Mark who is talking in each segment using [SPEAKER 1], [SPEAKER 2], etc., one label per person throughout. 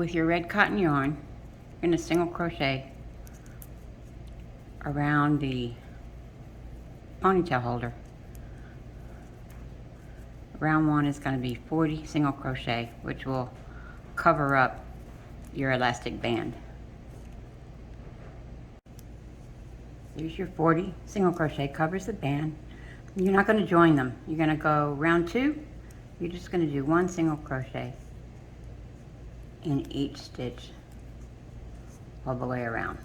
[SPEAKER 1] With your red cotton yarn, you're going to single crochet around the ponytail holder. Round 1 is going to be 40 single crochet, which will cover up your elastic band. There's your 40 single crochet, covers the band. You're not going to join them. You're going to go round 2. You're just going to do 1 single crochet in each stitch all the way around.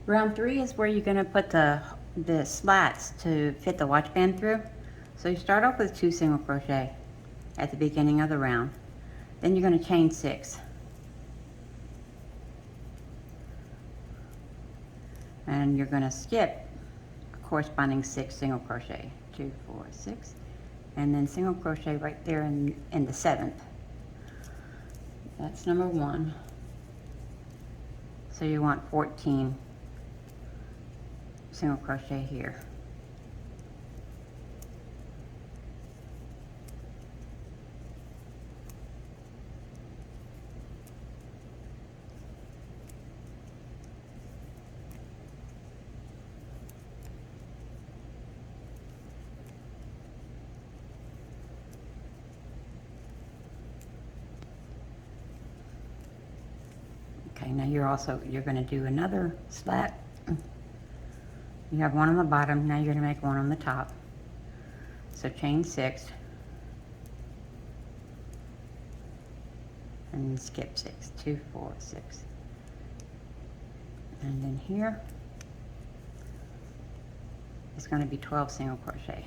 [SPEAKER 1] Round 3 is where you're going to put the slats to fit the watch band through. So you start off with 2 single crochet at the beginning of the round. Then you're going to chain 6. And you're going to skip a corresponding 6 single crochet. 2, 4, 6. And then single crochet right there in the 7th. That's number 1. So you want 14 single crochet here. Okay, now you're going to do another slat. You have 1 on the bottom, now you're going to make 1 on the top. So chain 6 and skip 6, 2, 4, 6. And then here is going to be 12 single crochet.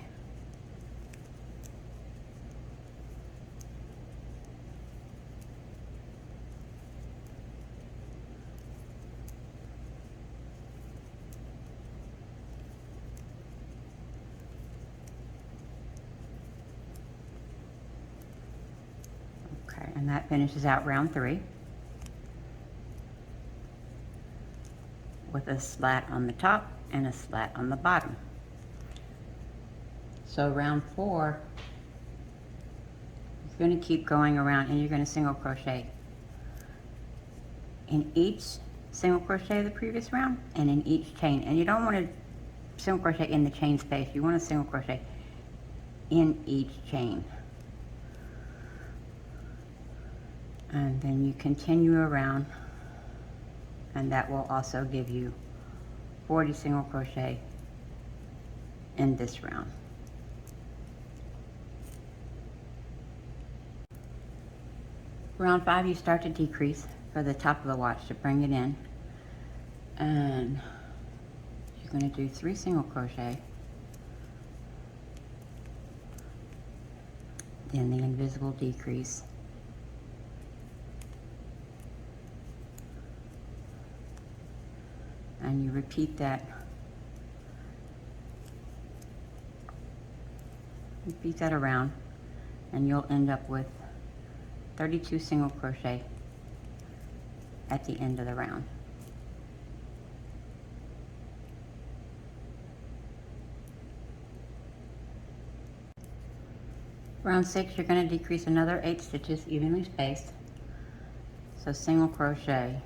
[SPEAKER 1] And that finishes out round 3 with a slat on the top and a slat on the bottom. So round 4, you're going to keep going around and you're going to single crochet in each single crochet of the previous round and in each chain. And you don't want to single crochet in the chain space, you want to single crochet in each chain. And then you continue around, and that will also give you 40 single crochet in this round. Round 5, you start to decrease for the top of the watch to bring it in, and you're going to do 3 single crochet, then the invisible decrease, and you repeat that around, and you'll end up with 32 single crochet at the end of the round. Round 6, you're going to decrease another 8 stitches evenly spaced. So single crochet,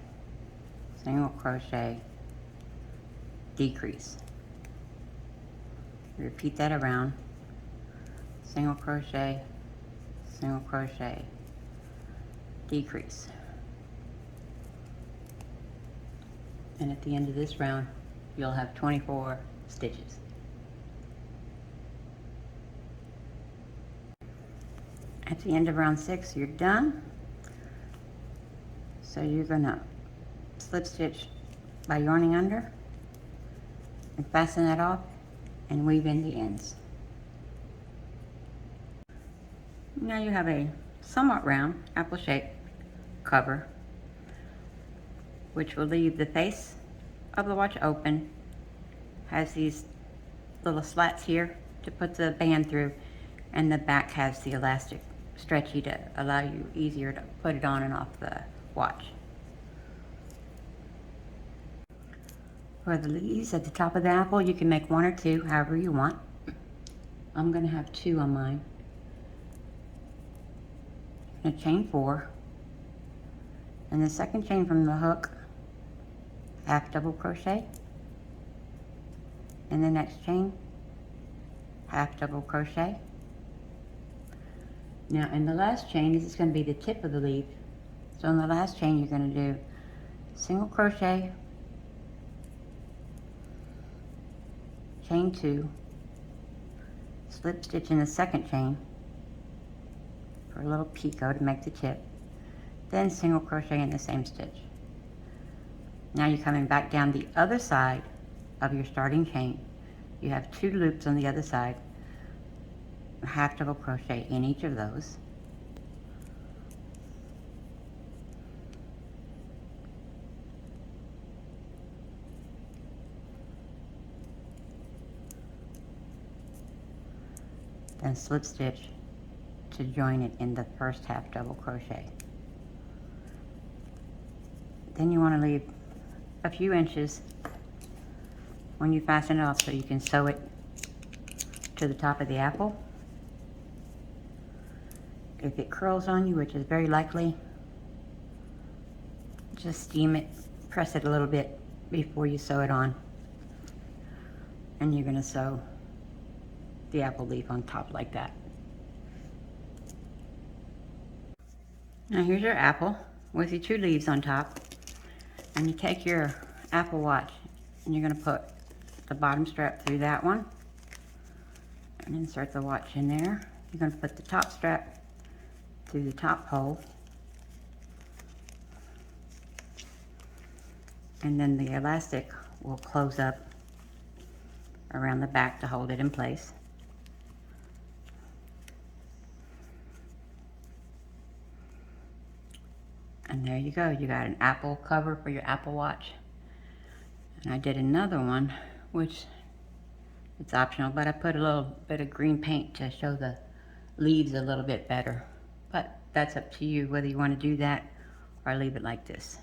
[SPEAKER 1] decrease. Repeat that around. Single crochet, decrease. And at the end of this round, you'll have 24 stitches. At the end of round 6, you're done. So you're gonna slip stitch by yarning under and fasten that off and weave in the ends. Now you have a somewhat round apple-shaped cover, which will leave the face of the watch open, has these little slats here to put the band through, and the back has the elastic stretchy to allow you easier to put it on and off the watch. For the leaves at the top of the apple, you can make 1 or 2, however you want. I'm going to have 2 on mine. I'm going to chain 4. And the second chain from the hook, half double crochet. In the next chain, half double crochet. Now in the last chain, this is going to be the tip of the leaf. So in the last chain, you're going to do single crochet, chain 2, slip stitch in the second chain for a little picot to make the tip, then single crochet in the same stitch. Now you're coming back down the other side of your starting chain. You have 2 loops on the other side, half double crochet in each of those. Then slip stitch to join it in the first half double crochet. Then you want to leave a few inches when you fasten it off so you can sew it to the top of the apple. If it curls on you, which is very likely, just steam it, press it a little bit before you sew it on. And you're going to sew the apple leaf on top like that. Now here's your apple with your 2 leaves on top, and you take your apple watch and you're going to put the bottom strap through that one and insert the watch in there. You're going to put the top strap through the top hole, and then the elastic will close up around the back to hold it in place. And there you go, you got an apple cover for your Apple Watch. And I did another one, which it's optional, but I put a little bit of green paint to show the leaves a little bit better. But that's up to you whether you want to do that or leave it like this.